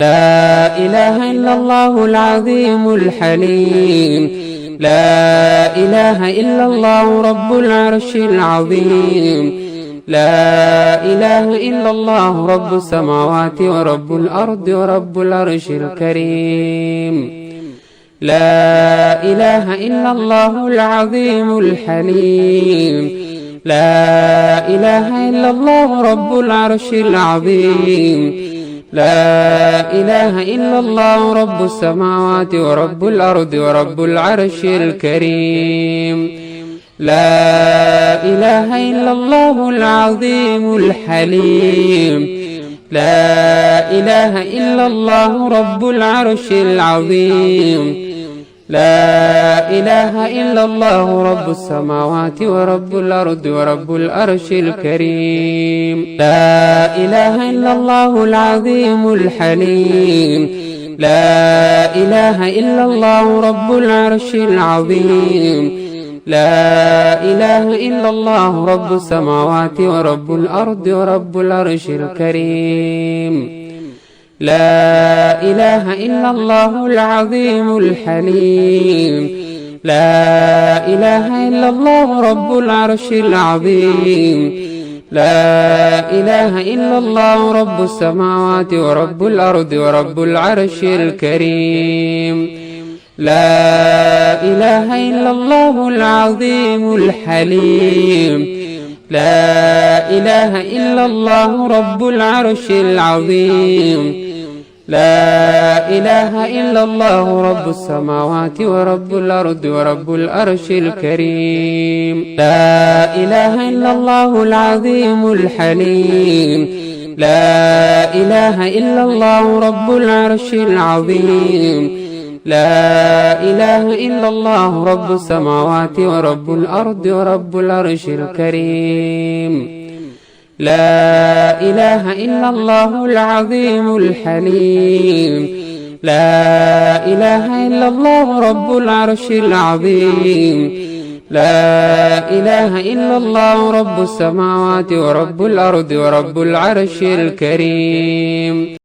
لا إله إلا الله العظيم الحليم. لا إله إلا الله رب العرش العظيم. لا إله إلا الله رب السماوات ورب الأرض ورب العرش الكريم. لا إله إلا الله العظيم الحليم. لا إله إلا الله رب العرش العظيم. لا إله إلا الله رب السماوات ورب الأرض ورب العرش الكريم. لا إله إلا الله العظيم الحليم. لا إله إلا الله رب العرش العظيم. لا إله إلا الله رب السماوات ورب الأرض ورب العرش الكريم. لا إله إلا الله العظيم الحليم. لا إله إلا الله رب العرش العظيم. لا إله إلا الله رب السماوات ورب الأرض ورب العرش الكريم. لا إله إلا الله العظيم الحليم. لا إله إلا الله رب العرش العظيم. لا إله إلا الله رب السماوات ورب الأرض ورب العرش الكريم. لا إله إلا الله العظيم الحليم. لا إله إلا الله رب العرش العظيم. لا إله إلا الله رب السماوات ورب الأرض ورب العرش الكريم. لا إله إلا الله العظيم الحليم. لا إله إلا الله رب العرش العظيم. لا إله إلا الله رب السماوات ورب الأرض ورب العرش الكريم. لا إله إلا الله العظيم الحليم. لا إله إلا الله رب العرش العظيم. لا إله إلا الله رب السماوات ورب الأرض ورب العرش الكريم.